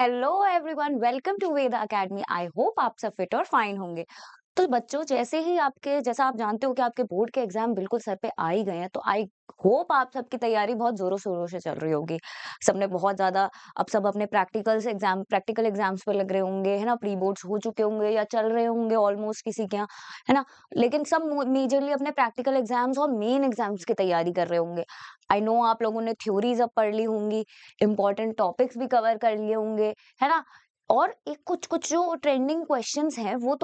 Hello everyone, welcome to Veda Academy. I hope आप सब fit और फाइन होंगे। तो बच्चों, जैसा आप जानते हो कि आपके बोर्ड के एग्जाम बिल्कुल सर पे आ ही गए हैं, तो आई होप आप सबकी तैयारी बहुत जोरों शोरों से चल रही होगी। सबने बहुत ज्यादा अब सब अपने प्रैक्टिकल एग्जाम्स पे लग रहे होंगे, है ना। प्री बोर्ड्स हो चुके होंगे या चल रहे होंगे ऑलमोस्ट किसी के यहाँ, है ना। लेकिन सब मेजरली अपने प्रैक्टिकल एग्जाम्स और मेन एग्जाम्स की तैयारी कर रहे होंगे। आई नो आप लोगों ने थ्योरीज अब पढ़ ली होंगी, इंपॉर्टेंट टॉपिक्स भी कवर कर लिए होंगे, है ना। और एक कुछ कुछ जो ट्रेंडिंग क्वेश्चंस हैं वो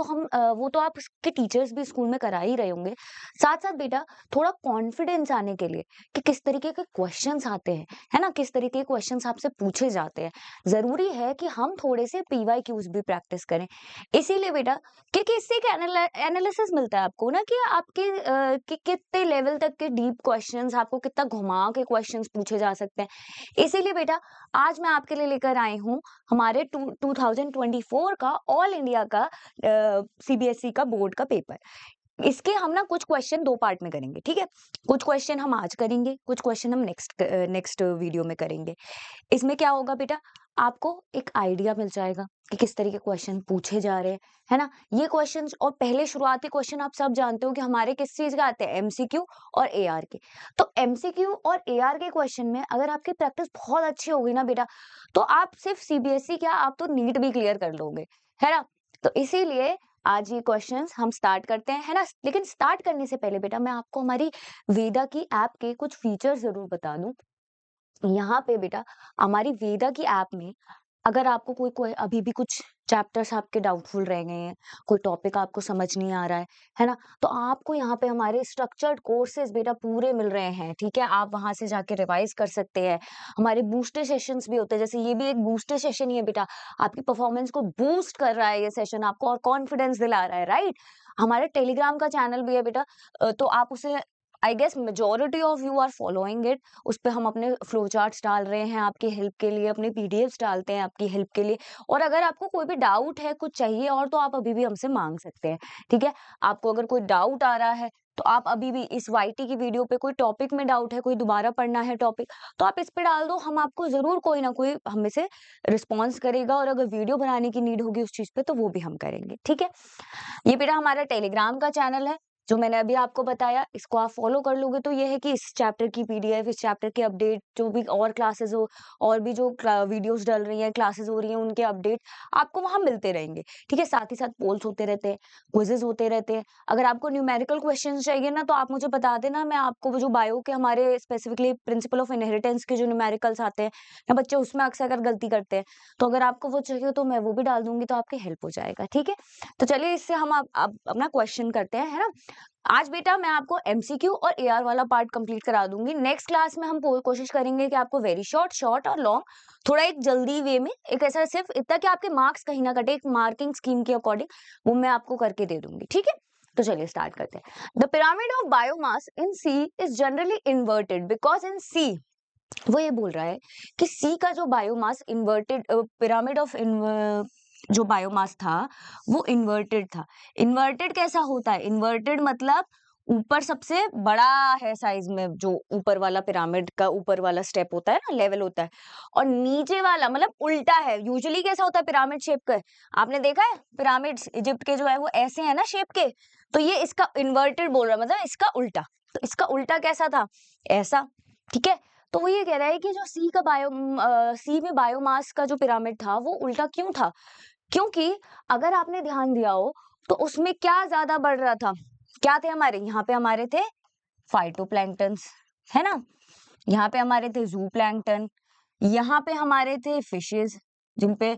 तो आपके टीचर्स भी स्कूल में करा ही रहे होंगे। साथ साथ बेटा, थोड़ा कॉन्फिडेंस आने के लिए कि किस तरीके के क्वेश्चंस आते हैं, है ना, किस तरीके के क्वेश्चंस आपसे पूछे जाते हैं, जरूरी है कि हम थोड़े से पीवाईक्यूज भी प्रैक्टिस करें। इसीलिए बेटा, क्योंकि इससे एक एनालिसिस मिलता है आपको ना कि कि कितने लेवल तक के डीप क्वेश्चंस, आपको कितना घुमा के क्वेश्चंस पूछे जा सकते हैं। इसीलिए बेटा, आज मैं आपके लिए लेकर आई हूँ हमारे 2024 का ऑल इंडिया का सीबीएसई का बोर्ड का पेपर। इसके हम ना कुछ क्वेश्चन दो पार्ट में करेंगे, ठीक है। कुछ क्वेश्चन हम आज करेंगे, कुछ क्वेश्चन हम नेक्स्ट वीडियो में करेंगे। इसमें क्या होगा बेटा, आपको एक आइडिया मिल जाएगा कि किस तरह के क्वेश्चन पूछे जा रहे हैं, है ना। ये क्वेश्चंस और पहले शुरुआती क्वेश्चन आप सब जानते हो कि हमारे किस चीज के आते हैं, एमसीक्यू और एआर के। तो एमसीक्यू और एआर के क्वेश्चन में अगर आपकी प्रैक्टिस बहुत अच्छी होगी ना बेटा, तो आप सिर्फ सीबीएसई क्या, आप तो नीट भी क्लियर कर लोगे, है ना। तो इसीलिए आज ये क्वेश्चंस हम स्टार्ट करते हैं, है ना। लेकिन स्टार्ट करने से पहले बेटा, मैं आपको हमारी वेदा की ऐप के कुछ फीचर्स जरूर बता दूं। यहाँ पे बेटा, हमारी वेदा की ऐप में अगर आपको कोई अभी भी कुछ चैप्टर्स आपके डाउटफुल रह गए हैं, कोई टॉपिक आपको समझ नहीं आ रहा है ना, तो आपको यहाँ पे हमारे स्ट्रक्चर्ड कोर्सेज बेटा पूरे मिल रहे हैं, ठीक है। आप वहां से जाके रिवाइज कर सकते हैं। हमारे बूस्टर सेशंस भी होते हैं, जैसे ये भी एक बूस्टर सेशन ही है बेटा। आपकी परफॉर्मेंस को बूस्ट कर रहा है ये सेशन, आपको और कॉन्फिडेंस दिला रहा है, राइट। हमारे टेलीग्राम का चैनल भी है बेटा, तो आप उसे, I guess majority of you are following it. उस पे हम अपने फ्लो चार्ट्स डाल रहे हैं आपकी हेल्प के लिए, अपने पीडीएफ्स डालते हैं आपकी हेल्प के लिए। और अगर आपको कोई भी डाउट है, कुछ चाहिए और, तो आप अभी भी हमसे मांग सकते हैं, ठीक है। आपको अगर कोई डाउट आ रहा है तो आप अभी भी इस वाईटी की वीडियो पे कोई टॉपिक में डाउट है, कोई दोबारा पढ़ना है टॉपिक, तो आप इस पे डाल दो, हम आपको जरूर कोई ना कोई हमें से रिस्पॉन्स करेगा। और अगर वीडियो बनाने की नीड होगी उस चीज पे, तो वो भी हम करेंगे, ठीक है। ये बेटा हमारा टेलीग्राम का चैनल है, जो मैंने अभी आपको बताया। इसको आप फॉलो कर लोगे तो ये है कि इस चैप्टर की पीडीएफ, इस चैप्टर के अपडेट, जो भी और क्लासेस हो, और भी जो वीडियोस डल रही हैं, क्लासेस हो रही हैं, उनके अपडेट आपको वहां मिलते रहेंगे, ठीक है। साथ ही साथ पोल्स होते रहते हैं, क्विजेस होते रहते हैं। अगर आपको न्यूमेरिकल क्वेश्चन चाहिए ना, तो आप मुझे बता देना, मैं आपको वो जो बायो के हमारे स्पेसिफिकली प्रिंसिपल ऑफ इनहेरिटेंस के जो न्यूमेरिकल्स आते हैं ना, बच्चे उसमें अक्सर गलती करते हैं, तो अगर आपको वो चाहिए तो मैं वो भी डाल दूंगी, तो आपकी हेल्प हो जाएगा, ठीक है। तो चलिए, इससे हम अब अपना क्वेश्चन करते हैं, है ना। आज बेटा मैं आपको एमसीक्यू और एआर वाला पार्ट कंप्लीट करा दूंगी। नेक्स्ट क्लास में हम कोशिश करेंगे कि आपको वेरी शॉर्ट, शॉर्ट और लॉन्ग, थोड़ा एक जल्दी वे में, एक ऐसा सिर्फ इतना कि आपके मार्क्स कहीं ना कटे, एक मार्किंग स्कीम के अकॉर्डिंग वो मैं आपको करके दे दूंगी, ठीक है। तो चलिए स्टार्ट करते हैं। The pyramid of biomass in sea is generally inverted because in sea, वो ये बोल रहा है कि सी का जो बायोमास इन्वर्टेड, पिरामिड ऑफ जो बायोमास था वो इन्वर्टेड था। इन्वर्टेड कैसा होता है, इन्वर्टेड मतलब ऊपर सबसे बड़ा है साइज में, जो ऊपर वाला पिरामिड का ऊपर वाला स्टेप होता है ना, लेवल होता है, और नीचे वाला मतलब उल्टा है। यूजुअली कैसा होता है पिरामिड शेप का, आपने देखा है पिरामिड्स इजिप्ट के जो है वो ऐसे है ना शेप के, तो ये इसका इन्वर्टेड बोल रहा है, मतलब इसका उल्टा। तो इसका उल्टा कैसा था, ऐसा, ठीक है। तो वो ये कह रहा है कि जो सी में बायोमास का जो पिरामिड था वो उल्टा क्यों था, क्योंकि अगर आपने ध्यान दिया हो तो उसमें क्या ज्यादा बढ़ रहा था, क्या थे हमारे यहाँ पे, हमारे थे फाइटोप्लैंक्टन्स, है ना। यहाँ पे हमारे थे जू प्लैंक्टन, यहाँ पे हमारे थे फिशेस जिन पे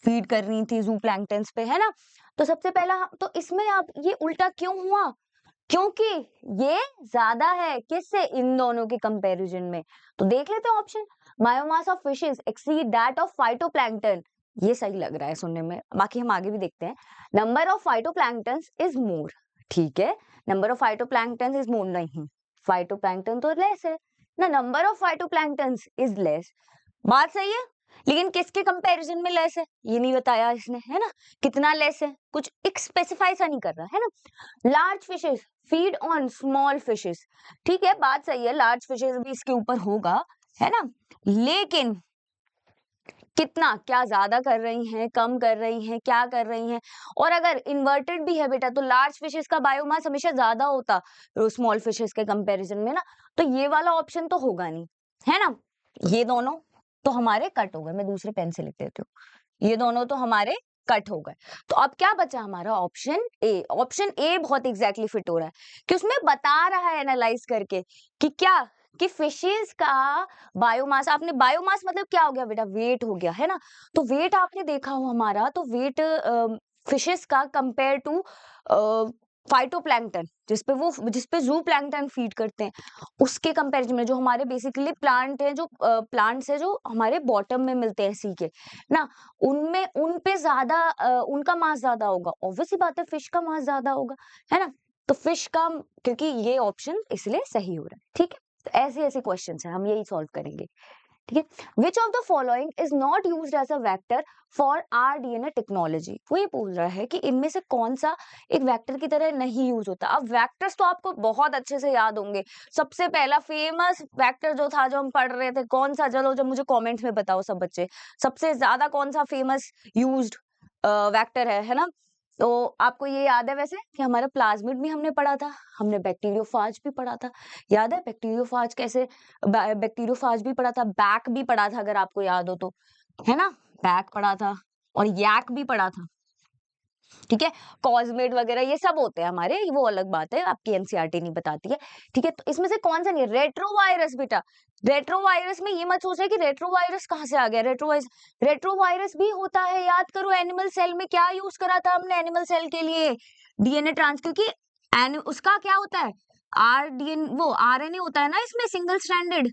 फीड कर रही थी जू प्लैंक्टन्स पे, है ना। तो सबसे पहला तो इसमें आप ये उल्टा क्यों हुआ, क्योंकि ये ज्यादा है किससे, इन दोनों के कंपैरिजन में। तो देख लेते हैं option, biomass of fishes exceed that of phytoplankton, ये सही लग रहा है सुनने में, बाकी हम आगे भी देखते हैं। Number of phytoplanktons is more, ठीक है। Number of phytoplanktons is more नहीं, फाइटोप्लैंक्टन तो लेस है ना, number of phytoplanktons is less, बात सही है। लेकिन किसके कंपैरिजन में लेस है ये नहीं बताया इसने, है ना। कितना लेस है, कुछ एक स्पेसिफाई सा नहीं कर रहा, है ना। Large fishes feed on small fishes, ठीक है, बात सही है, लार्ज फिशेस भी इसके ऊपर होगा, है ना। लेकिन कितना, क्या ज्यादा कर रही हैं, कम कर रही हैं, क्या कर रही हैं। और अगर इन्वर्टेड भी है बेटा, तो लार्ज फिशेस का बायोमास हमेशा ज्यादा होता स्मॉल फिशेस के कंपैरिजन में ना, तो ये वाला ऑप्शन तो होगा नहीं, है ना। ये दोनों तो हमारे कट हो गए, मैं दूसरे पेन से लिख देती हूँ, ये दोनों तो हमारे कट हो गए। तो अब क्या बचा हमारा, ऑप्शन ए। ऑप्शन ए बहुत एग्जैक्टली फिट हो रहा है कि उसमें बता रहा है एनालाइज करके कि क्या, कि फिशेस का बायोमास, आपने बायोमास मतलब क्या हो गया बेटा, वेट हो गया, है ना। तो वेट आपने देखा हो हमारा, तो वेट फिशेस का कंपेयर टू फाइटोप्लैंक्टन, जिसपे जू प्लैंक्टन फीड करते हैं, उसके कंपैरिजन में जो हमारे बेसिकली प्लांट है, जो प्लांट्स है जो हमारे बॉटम में मिलते हैं सी के ना, उनमें उन पे ज्यादा उनका मास ज्यादा होगा। ऑब्वियस सी बात है, फिश का मास ज्यादा होगा, है ना। तो फिश का, क्योंकि ये ऑप्शन इसलिए सही हो रहा है, ठीक है। तो ऐसे ऐसे क्वेश्चन है, हम यही सॉल्व करेंगे, ठीक है। Which of the following is not used as a vector for r DNA technology, वो ये पूछ रहा है कि इनमें से कौन सा एक वेक्टर की तरह नहीं यूज होता। अब वेक्टर्स तो आपको बहुत अच्छे से याद होंगे। सबसे पहला फेमस वेक्टर जो था, जो हम पढ़ रहे थे, कौन सा, चलो जब मुझे कमेंट्स में बताओ सब बच्चे, सबसे ज्यादा कौन सा फेमस यूज्ड वेक्टर है ना। तो आपको ये याद है वैसे कि हमारा प्लाज्मिड भी हमने पढ़ा था, हमने बैक्टीरियोफाज भी पढ़ा था, याद है बैक्टीरियोफाज कैसे, बैक्टीरियोफाज भी पढ़ा था, बैक भी पढ़ा था अगर आपको याद हो तो, है ना। बैक पढ़ा था और यैक भी पढ़ा था, ठीक है। कॉस्मेट वगैरह ये सब होते हैं हमारे, वो अलग बात है, आपकी एनसीईआरटी नहीं बताती है, ठीक है। तो इसमें से कौन सा नहीं, रेट्रोवायरस बेटा। रेट्रोवायरस में ये मत सोचे कि रेट्रोवायरस कहाँ से आ गया, रेट्रोवायरस भी होता है, याद करो एनिमल सेल में क्या यूज करा था हमने एनिमल सेल के लिए, डीएनए ट्रांस, क्योंकि उसका क्या होता है, वो आरएनए होता है ना इसमें, सिंगल स्ट्रैंडेड,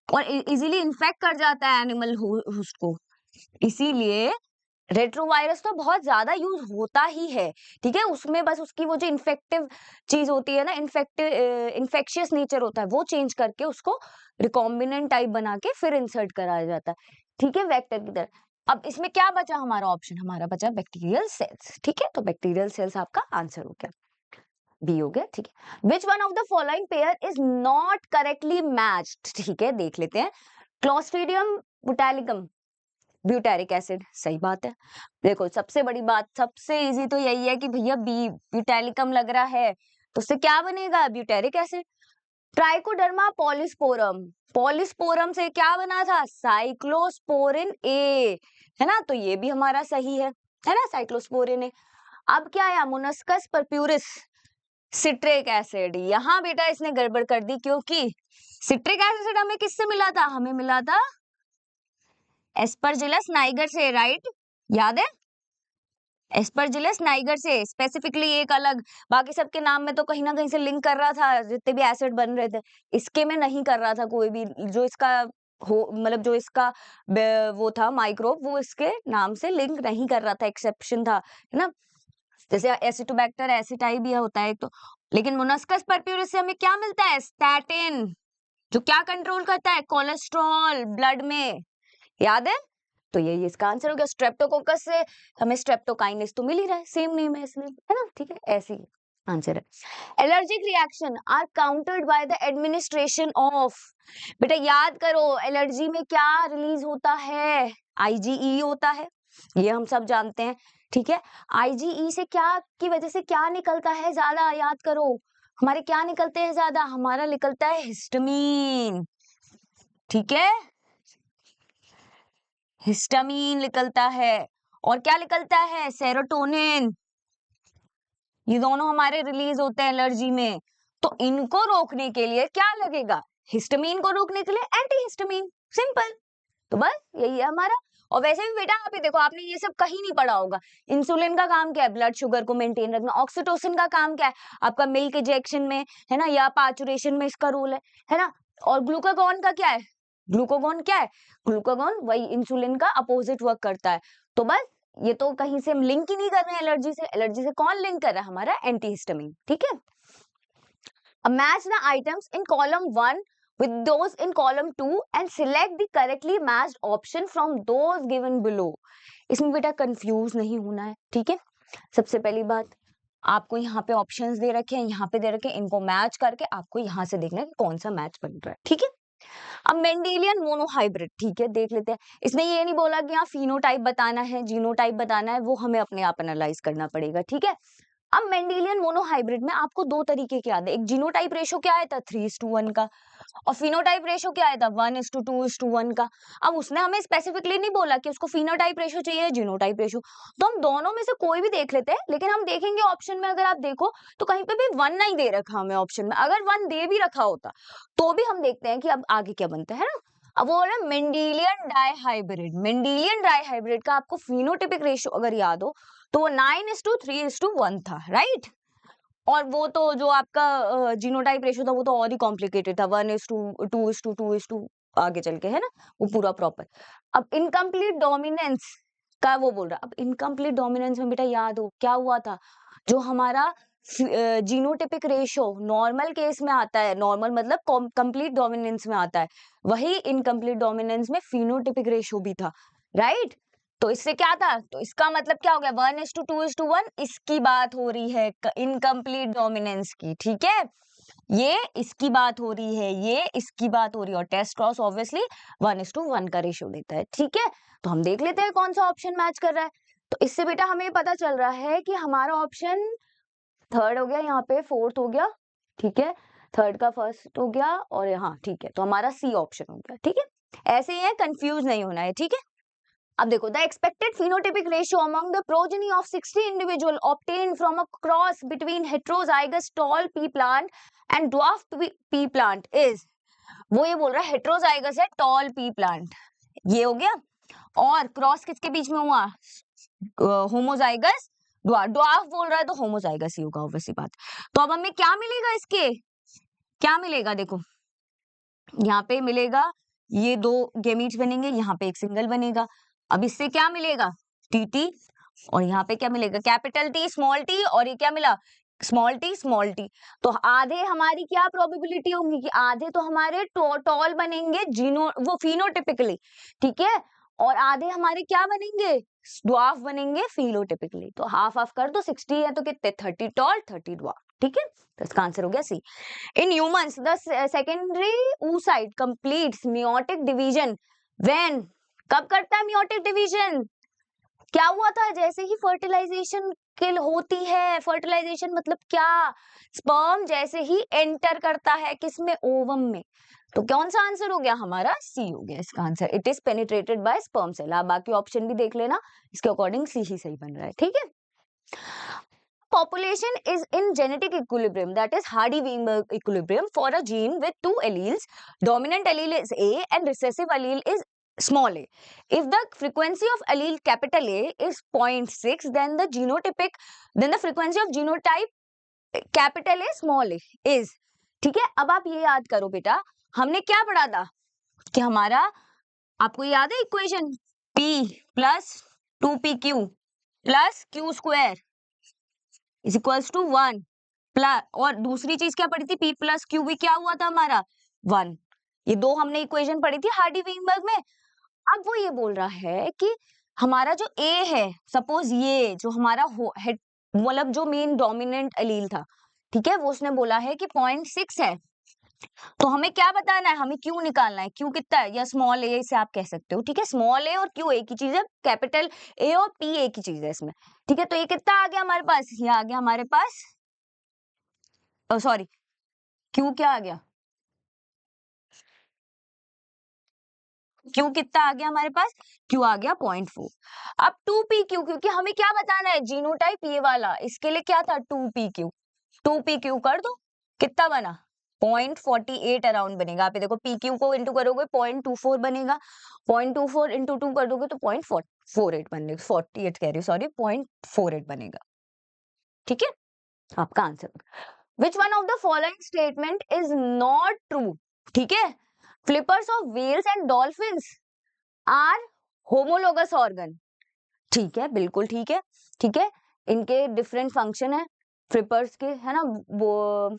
और इजीली इन्फेक्ट कर जाता है एनिमल होस्ट को, इसीलिए रेट्रोवायरस तो बहुत ज्यादा यूज होता ही है, ठीक है। उसमें बस उसकी वो जो इन्फेक्टिव चीज होती है ना, इन्फेक्शियस नेचर होता है, वो चेंज करके उसको रिकॉम्बिनेंट टाइप बना के फिर इंसर्ट कराया जाता है, ठीक है, वेक्टर की तरह। अब इसमें क्या बचा हमारा ऑप्शन, हमारा बचा बैक्टीरियल सेल्स, ठीक है। तो बैक्टीरियल सेल्स आपका आंसर हो गया, बी हो गया, ठीक है। विच one of the following pair is not correctly matched, ठीक है, देख लेते हैं। क्लोस्ट्रीडियम बुटालिकम, ब्यूटेरिक एसिड, सही बात है। देखो सबसे बड़ी बात, सबसे इजी तो यही है कि भैया बी ब्यूटेलिकम लग रहा है, तो उससे क्या बनेगा, butyric acid. Trichoderma polysporum, polysporum से क्या बना था, साइक्लोस्पोरिन ए, है ना। तो ये भी हमारा सही है ना, साइक्लोस्पोरिन ए। अब क्या आया, मोनस्कस परप्यूरिस, सिट्रिक एसिड। यहाँ बेटा इसने गड़बड़ कर दी, क्योंकि सिट्रिक एसिड हमें किससे मिला था, हमें मिला था एस्परजिलस नाइगर से, राइट, याद है, एस्परजिलस नाइगर से स्पेसिफिकली एक अलग, बाकी सबके नाम में तो कहीं ना कहीं से लिंक कर रहा था, जितने भी एसिड बन रहे थे, इसके में नहीं कर रहा था कोई भी, जो इसका हो मतलब जो इसका वो था माइक्रोब, वो इसके नाम से लिंक नहीं कर रहा था, एक्सेप्शन था, है ना। जैसे एसिटोबैक्टर एसिटाई भी होता है एक तो, लेकिन मोनस्कस परप्यूरिस से हमें क्या मिलता है, स्टैटिन, जो क्या कंट्रोल करता है, कोलेस्ट्रॉल ब्लड में, याद है। तो यही इसका आंसर हो गया। स्ट्रेप्टोकोकस से हमें स्ट्रेप्टोकाइनेस तो मिल ही रहा है, सेम नेम है इसलिए, है ना, ठीक है, ऐसे ही आंसर है। Allergic reaction are countered by the administration of, बेटा याद करो एलर्जी में क्या रिलीज होता है, आईजीई होता है, ये हम सब जानते हैं, ठीक है। आईजीई से क्या की वजह से क्या निकलता है ज्यादा, याद करो, हमारे क्या निकलते हैं ज्यादा, हमारा निकलता है हिस्टामीन, ठीक है, हिस्टामीन निकलता है, और क्या निकलता है, सेरोटोनिन, ये दोनों हमारे रिलीज होते हैं एलर्जी में। तो इनको रोकने के लिए क्या लगेगा, हिस्टामीन को रोकने के लिए एंटी हिस्टामीन, सिंपल। तो बस यही है हमारा। और वैसे भी बेटा आप ही देखो, आपने ये सब कहीं नहीं पढ़ा होगा, इंसुलिन का काम क्या है, ब्लड शुगर को मेंटेन रखना, ऑक्सीटोसिन का काम क्या है, आपका मिल्क इजेक्शन में, है ना, या पाचुरेशन में इसका रोल है ना। और ग्लूकागॉन का क्या है, ग्लूकागॉन क्या है, ग्लूकागॉन वही इंसुलिन का अपोजिट वर्क करता है। तो बस ये तो कहीं से हम लिंक ही नहीं कर रहे हैं एलर्जी से, एलर्जी से कौन लिंक कर रहा है, हमारा एंटीहिस्टामिन, ठीक है। Match the items in column 1 with those in column 2 and select the correctly matched option from those given below. इसमें बेटा कंफ्यूज नहीं होना है, ठीक है। सबसे पहली बात, आपको यहाँ पे ऑप्शंस दे रखे हैं, यहाँ पे दे रखे हैं, इनको मैच करके आपको यहाँ से देखना है कि कौन सा मैच बन रहा है, ठीक है। अब मेंडेलियन मोनोहाइब्रिड, ठीक है, देख लेते हैं। इसने ये नहीं बोला कि हाँ फिनोटाइप बताना है, जीनोटाइप बताना है, वो हमें अपने आप एनालाइज करना पड़ेगा, ठीक है। अब मेंडेलियन मोनोहाइब्रिड में आपको दो तरीके के याद है, एक जीनोटाइप रेशो क्या आया था 3:1 का, और फिनोटाइप रेशो क्या आया था 1:2:1 का। अब उसने हमें स्पेसिफिकली नहीं बोला कि उसको फिनोटाइप रेशो चाहिए जीनोटाइप रेशो, तो हम दोनों में से कोई भी देख लेते हैं। लेकिन हम देखेंगे ऑप्शन में, अगर आप देखो तो कहीं पे भी 1 नहीं दे रखा हमें ऑप्शन में, अगर 1 दे भी रखा होता तो भी हम देखते हैं कि अब आगे क्या बनता है ना। अब वो है मेंडेलियन डाइहाइब्रिड, मेंडेलियन डाइहाइब्रिड का आपको फिनोटाइपिक रेशो अगर याद हो तो वो 9:3:1 था, राइट। और वो तो जो आपका जीनोटाइप रेशो था वो तो और ही कॉम्प्लिकेटेड था, 1:2:2:2 आगे चल के, है ना, वो पूरा प्रॉपर। अब इनकम्प्लीट डोमिनेंस का वो बोल रहा, अब इनकम्प्लीट डोमिनेंस में बेटा याद हो क्या हुआ था, जो हमारा जीनोटिपिक रेशो नॉर्मल केस में आता है, नॉर्मल मतलब कंप्लीट डोमिनेंस में आता है, वही इनकम्प्लीट डोमिनेंस में फिनोटिपिक रेशो भी था, राइट। तो इससे क्या था, तो इसका मतलब क्या हो गया 1:2:1, इसकी बात हो रही है इनकम्प्लीट डोमिनेंस की, ठीक है। ये इसकी बात हो रही है, ये इसकी बात हो रही है, और टेस्ट क्रॉस ऑब्वियसली 1:1 का रेशियो देता है, ठीक है। तो हम देख लेते हैं कौन सा ऑप्शन मैच कर रहा है। तो इससे बेटा हमें पता चल रहा है कि हमारा ऑप्शन थर्ड हो गया, यहाँ पे फोर्थ हो गया, ठीक है, थर्ड का फर्स्ट हो गया, और यहाँ ठीक है, तो हमारा सी ऑप्शन हो गया, ठीक है। ऐसे ही है, कंफ्यूज नहीं होना है, ठीक है। अब देखो, the expected phenotypic ratio among the progeny of 60 individual obtained from a cross between heterozygous tall pea plant and dwarf pea plant is, वो ये बोल रहा है heterozygous है tall pea plant, ये हो गया, और क्रॉस किसके बीच में हुआ, होमोजाइगस ड्वार्फ, ड्वार्फ बोल रहा है तो होमोजाइगस ही होगा ऑब्वियसली बात। तो अब हमें क्या मिलेगा, इसके क्या मिलेगा, देखो यहाँ पे मिलेगा, ये दो गेमीट्स बनेंगे, यहाँ पे एक सिंगल बनेगा। अब इससे क्या मिलेगा, टी, और यहाँ पे क्या मिलेगा, कैपिटल टी स्मॉल टी, और ये क्या मिला, स्मॉल टी स्मॉल टी। तो आधे हमारी क्या प्रोबेबिलिटी होंगी कि आधे तो हमारे टॉल बनेंगे जीनो वो फिनोटिपिकली, ठीक है, और आधे हमारे क्या बनेंगे, ड्वार्फ बनेंगे फिनोटिपिकली। तो हाफ हाफ कर दो, 60 है तो कितने, 30 टॉल 30 ड्वार्फ, ठीक है। तो इसका आंसर हो गया सी। In humans, the secondary oocyte completes meiotic division when, कब करता है meiotic division, क्या हुआ था, जैसे ही फर्टिलाइजेशन किल होती है, फर्टिलाइजेशन मतलब क्या, स्पर्म जैसे ही एंटर करता है किसमें, ओवम में। तो कौन सा आंसर हो गया हमारा, सी हो गया इसका answer, it is penetrated by sperm cell. आप बाकी ऑप्शन भी देख लेना, इसके अकॉर्डिंग सी ही सही बन रहा है, ठीक है। Population is in genetic equilibrium, that is Hardy-Weinberg equilibrium for a gene with two alleles. Dominant allele is A and recessive allele is small a. If the frequency of allele capital A is 0.6, then the frequency of genotype capital A small a is, ठीक है। अब आप ये याद करो बेटा, हमने क्या पढ़ा था कि हमारा, आपको याद है equation, P plus 2PQ plus Q square is equals to 1 plus, और दूसरी चीज क्या पढ़ी थी, P प्लस Q भी क्या हुआ था हमारा 1। ये दो हमने इक्वेशन पढ़ी थी हार्डी वेइनबर्ग में। अब वो ये बोल रहा है कि हमारा जो A है, सपोज ये जो हमारा मतलब जो मेन डोमिनेंट एलील था, ठीक है, वो उसने बोला है कि 0.6 है। तो हमें क्या बताना है, हमें क्यू निकालना है, क्यू कितना है, या स्मॉल ए से आप कह सकते हो, ठीक है। स्मॉल ए और क्यू एक ही चीज है, कैपिटल ए और पी एक ही चीज है इसमें, ठीक है। तो ये कितना आ गया हमारे पास, ये आ गया हमारे पास, सॉरी क्यू क्या आ गया, क्यू कितना आ गया हमारे पास, क्यू आ गया 0.4। अब 2PQ, क्योंकि हमें क्या बताना है, जीनोटाइप ये वाला, इसके लिए क्या था 2PQ, 2PQ कर दो, कितना बना 0.48 अराउंड बनेगा। आप ये देखो PQ को इंटू करोगे 0.24 बनेगा, 0.24 इंटू 2 कर दोगे तो 0.48 बनेगा, 48 कह रही हूँ सॉरी, 0.48 बनेगा, ठीक है। आपका answer, which one of the following statement is not true, ठीक है। Flippers of whales and dolphins are homologous organ, ठीक है, बिल्कुल ठीक है, ठीक है। इनके डिफरेंट फंक्शन है, फ्लिपर्स के, है ना, वो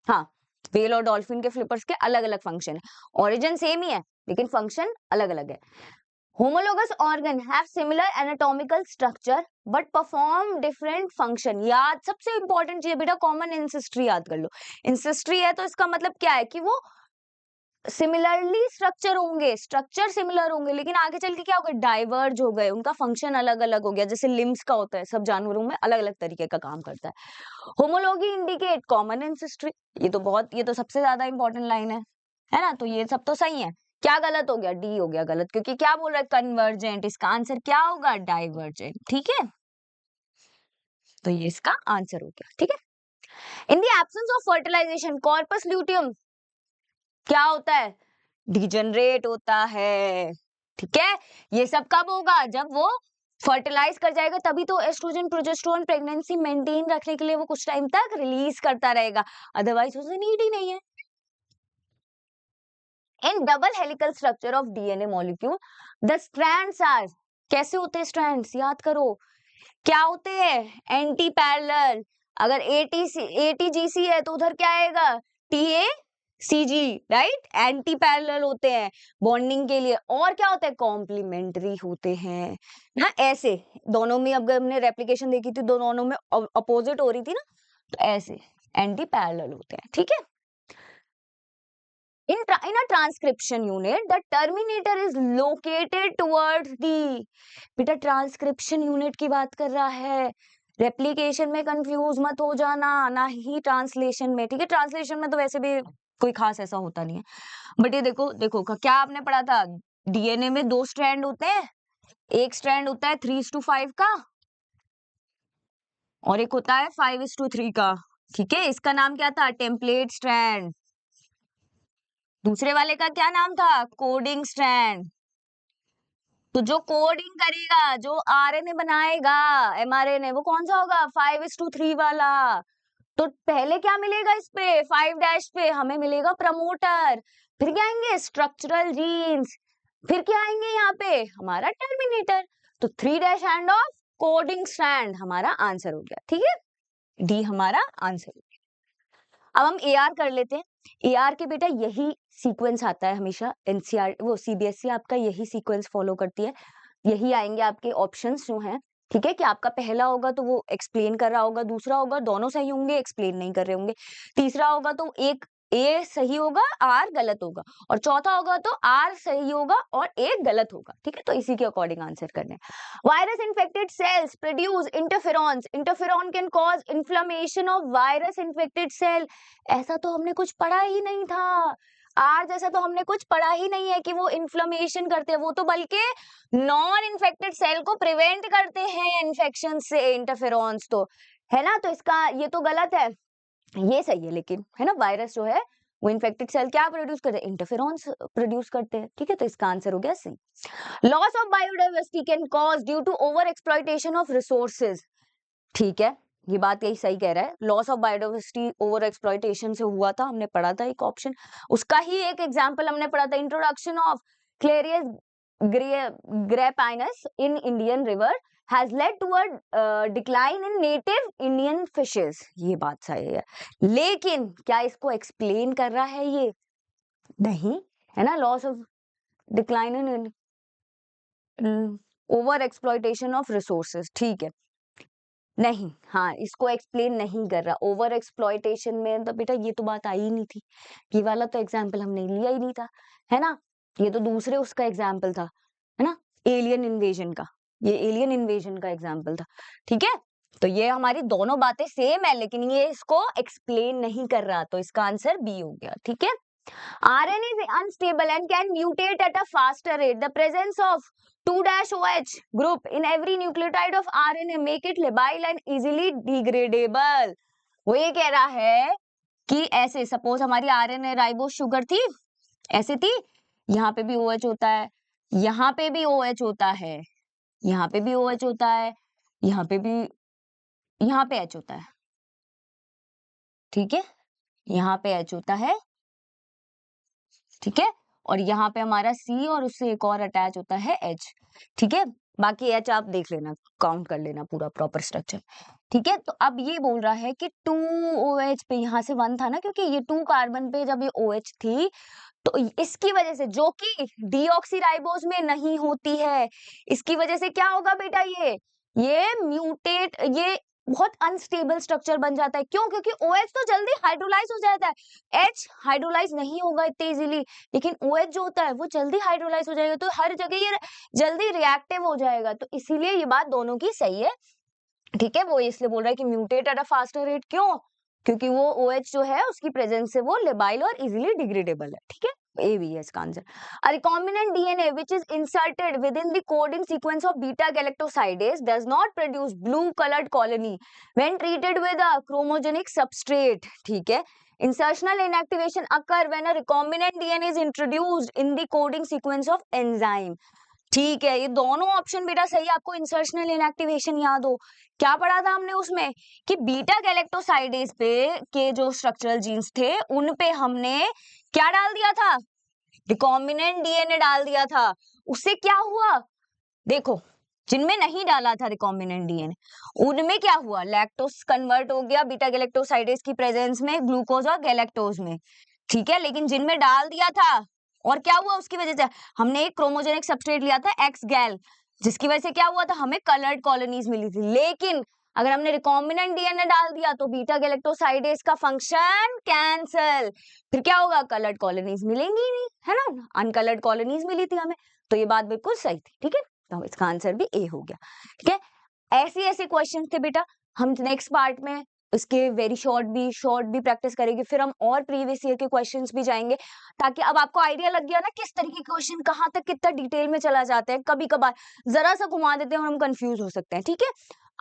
हाँ, व्हेल और डॉल्फिन के फ्लिपर्स के अलग अलग फंक्शन है, ओरिजिन सेम ही है लेकिन फंक्शन अलग अलग है। Homologous organ have similar anatomical structure but perform different function. याद, सबसे इंपॉर्टेंट चीज बेटा, कॉमन इंसेस्ट्री याद कर लो। इंसेस्ट्री है तो इसका मतलब क्या है कि वो सिमिलरली स्ट्रक्चर सिमिलर होंगे, लेकिन आगे चल के क्या होगा, डाइवर्ज हो गए, उनका फंक्शन अलग अलग हो गया। जैसे लिम्स का होता है, सब जानवरों में अलग अलग तरीके का काम करता है। होमोलॉगी इंडिकेट कॉमन एंसेस्ट्री, ये तो सबसे ज्यादा इंपॉर्टेंट लाइन है ना। तो ये सब तो सही है। क्या गलत हो गया, डी हो गया गलत, क्योंकि क्या बोल रहा है, कन्वर्जेंट। इसका आंसर क्या होगा, डाइवर्जेंट। ठीक है, तो ये इसका आंसर हो गया। ठीक है। In the absence of fertilisation corpus luteum क्या होता है, डिजनरेट होता है। ठीक है, ये सब कब होगा, जब वो फर्टिलाइज कर जाएगा, तभी तो एस्ट्रोजन प्रोजेस्टेरोन प्रेगनेंसी मेंटेन रखने के लिए वो कुछ टाइम तक रिलीज करता रहेगा, अदरवाइज उसे नीड ही नहीं है। In double helical structure of DNA molecule the strands are, कैसे होते हैं स्ट्रैंड्स, याद करो क्या होते हैं, एंटी पैरेलल। अगर एटीजीसी है तो उधर क्या आएगा, टीएसीजी, राइट, एंटी पैरेलल होते हैं बॉन्डिंग के लिए। और क्या होता है, कॉम्प्लीमेंट्री होते हैं ना। ऐसे दोनों में, अगर हमने रेप्लिकेशन देखी थी, दोनों में अपोजिट हो रही थी ना, तो ऐसे एंटी पैरेलल होते हैं। ठीक है। In a transcription unit, the terminator is located towards the, बेटा ट्रांसक्रिप्शन यूनिट की बात कर रहा है, रेप्लिकेशन में कंफ्यूज मत हो जाना, ना ही ट्रांसलेशन में। ठीक है, ट्रांसलेशन में तो वैसे भी कोई खास ऐसा होता नहीं है, बट ये देखो देखो क्या आपने पढ़ा था, डीएनए में 2 स्ट्रैंड होते हैं, एक स्ट्रैंड होता है 3:5 का, और एक होता है 5:3 का। ठीक है, इसका नाम क्या था, टेम्पलेट स्ट्रैंड। दूसरे वाले का क्या नाम था, कोडिंग स्ट्रैंड। तो जो कोडिंग करेगा, जो आरएनए बनाएगा, एमआरएनए, वो कौन सा होगा, 5:3 वाला। तो पहले क्या मिलेगा इस पे, 5' पे हमें मिलेगा प्रमोटर, फिर क्या आएंगे, स्ट्रक्चरल जीन्स, फिर क्या आएंगे यहाँ पे, हमारा टर्मिनेटर। तो 3' एंड ऑफ कोडिंग स्ट्रैंड हमारा आंसर हो गया। ठीक है, डी हमारा आंसर। अब हम एआर कर लेते हैं। एआर के बेटा यही सीक्वेंस आता है हमेशा, एनसीआर वो सीबीएसई आपका यही सीक्वेंस फॉलो करती है। यही आएंगे आपके ऑप्शंस जो हैं। ठीक है, कि आपका पहला होगा तो वो एक्सप्लेन कर रहा होगा, दूसरा होगा दोनों सही होंगे, एक्सप्लेन नहीं कर रहे होंगे, तीसरा होगा तो एक ए सही होगा, आर गलत होगा, और चौथा होगा तो आर सही होगा और ए गलत होगा। ठीक है, तो इसी के अकॉर्डिंग आंसर करने। Virus infected cells produce interferons, interferon can cause inflammation of virus infected cell. ऐसा तो हमने कुछ पढ़ा ही नहीं था, आर जैसा तो हमने कुछ पढ़ा ही नहीं है कि वो इन्फ्लेमेशन करते हैं, वो तो बल्कि नॉन इन्फेक्टेड सेल को प्रिवेंट करते हैं इन्फेक्शन से, इंटरफेरॉन्स तो, है ना। तो इसका ये तो गलत है, ये सही है लेकिन, है ना। वायरस जो है वो इन्फेक्टेड सेल क्या प्रोड्यूस करते हैं, इंटरफेरॉन्स प्रोड्यूस करते हैं। ठीक है, तो इसका आंसर हो गया C. Loss of biodiversity can cause due to over exploitation of resources. ठीक है, ये बात यही सही कह रहा है, loss of biodiversity over exploitation से हुआ था, हमने पढ़ा था एक ऑप्शन, उसका ही एक एग्जांपल हमने पढ़ा था, introduction of Clarias gariepinus in Indian river has led to a decline in native Indian fishes। ये बात सही है, लेकिन क्या इसको एक्सप्लेन कर रहा है ये, नहीं, है ना। Loss of decline in over exploitation of resources, ठीक है, नहीं, हाँ, इसको एक्सप्लेन नहीं कर रहा। ओवर एक्सप्लॉइटेशन में तो बेटा ये तो बात आई ही नहीं थी, ये वाला तो एग्जाम्पल हमने लिया ही नहीं था, है ना। ये तो दूसरे उसका एग्जाम्पल था, है ना, एलियन इन्वेजन का, ये एलियन इन्वेजन का एग्जाम्पल था। ठीक है, तो ये हमारी दोनों बातें सेम है, लेकिन ये इसको एक्सप्लेन नहीं कर रहा, तो इसका आंसर बी हो गया। ठीक है, RNA is unstable and can mutate at a faster rate. The presence of 2-OH group in every nucleotide of RNA make it labile and easily degradable। वो ये कह रहा है कि ऐसे सपोज हमारी RNA राइबोस शुगर थी, ऐसे थी, यहाँ पे भी OH होता है, यहाँ पे भी OH होता है, यहाँ पे भी OH होता है, यहाँ पे भी, यहाँ पे H होता है। ठीक है, यहाँ पे H होता है, ठीक है, और यहाँ पे हमारा C और उससे एक और अटैच होता है H। ठीक है, बाकी H आप देख लेना, काउंट कर लेना पूरा प्रॉपर स्ट्रक्चर। ठीक है, तो अब ये बोल रहा है कि 2OH पे यहाँ से 1 था ना, क्योंकि ये 2 कार्बन पे जब ये OH थी, तो इसकी वजह से, जो कि डीऑक्सीराइबोज में नहीं होती है, इसकी वजह से क्या होगा बेटा, ये म्यूटेट, ये बहुत अनस्टेबल स्ट्रक्चर बन जाता है। क्यों? क्योंकि OH तो जल्दी हाइड्रोलाइज हो जाता है, H हाइड्रोलाइज नहीं होगा इतने इजीली, लेकिन OH जो होता है वो जल्दी हाइड्रोलाइज हो जाएगा, तो हर जगह ये जल्दी रिएक्टिव हो जाएगा। तो इसीलिए ये बात दोनों की सही है, ठीक है। वो इसलिए बोल रहा है कि mutate at a faster rate. क्यों? क्योंकि वो OH जो है उसकी प्रेजेंस से वो लेबाइल और इजीली डिग्रेडेबल है, ठीक है। ए भी है इसका answer. A recombinant DNA which is inserted within the coding sequence of beta galactosidase does not produce blue colored colony when treated with a chromogenic substrate, ठीक है। Insertional inactivation occur when a recombinant DNA is introduced in the coding sequence of enzyme, ठीक है। ये दोनों option बेटा सही है। आपको इंसर्शनल इनएक्टिवेशन याद हो, क्या पढ़ा था हमने उसमें कि बीटा गैलेक्टोसाइडेज पे के जो स्ट्रक्चरल जीन्स थे उन पे हमने क्या डाल दिया था, रिकॉम्बिनेंट डीएनए डाल दिया था। उससे क्या हुआ देखो, जिनमें नहीं डाला था रिकॉम्बिनेंट डीएनए उनमें क्या हुआ, लैक्टोस कन्वर्ट हो गया बीटा गैलेक्टोसाइडेज की प्रेजेंस में ग्लूकोज और गैलेक्टोज में, ठीक है। लेकिन जिनमें डाल दिया था और क्या हुआ, उसकी वजह से हमने एक क्रोमोजेनिक सबस्ट्रेट लिया था एक्स गैल, जिसकी वजह से क्या हुआ था, हमें कलर्ड कॉलोनीज मिली थी। लेकिन अगर हमने रिकॉम्बिनेंट डीएनए डाल दिया तो बीटा गैलेक्टोसाइडेज का फंक्शन कैंसल, फिर क्या होगा, कलर्ड कॉलोनीज मिलेंगी ही नहीं, है ना, अनकलर्ड कॉलोनीज मिली थी हमें। तो ये बात बिल्कुल सही थी, ठीक है। तो इसका आंसर भी ए हो गया, ठीक है। ऐसे ऐसे क्वेश्चन थे बेटा, हम नेक्स्ट पार्ट में इसके वेरी शॉर्ट भी प्रैक्टिस करेंगे, फिर हम और प्रीवियस ईयर के क्वेश्चंस भी जाएंगे, ताकि अब आपको आइडिया लग गया ना किस तरीके के क्वेश्चन कहाँ तक कितना डिटेल में चला जाता है। कभी कभार जरा सा घुमा देते हैं और हम कंफ्यूज हो सकते हैं, ठीक है।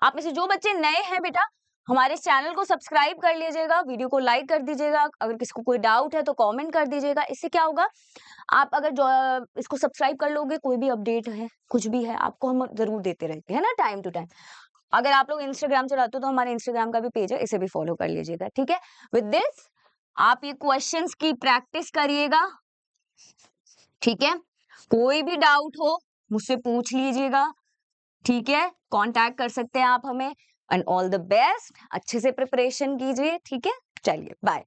आप में से जो बच्चे नए हैं बेटा, हमारे चैनल को सब्सक्राइब कर लीजिएगा, वीडियो को लाइक कर दीजिएगा, अगर किसी को कोई डाउट है तो कमेंट कर दीजिएगा। इससे क्या होगा, आप अगर जो इसको सब्सक्राइब कर लोगे, कोई भी अपडेट है कुछ भी है आपको हम जरूर देते रहते हैं ना, टाइम टू टाइम। अगर आप लोग इंस्टाग्राम चलाते हो तो हमारे इंस्टाग्राम का भी पेज है, इसे भी फॉलो कर लीजिएगा, ठीक है। विद दिस आप ये क्वेश्चंस की प्रैक्टिस करिएगा, ठीक है। कोई भी डाउट हो मुझसे पूछ लीजिएगा, ठीक है। कांटेक्ट कर सकते हैं आप हमें। एंड ऑल द बेस्ट, अच्छे से प्रिपरेशन कीजिए, ठीक है। चलिए बाय।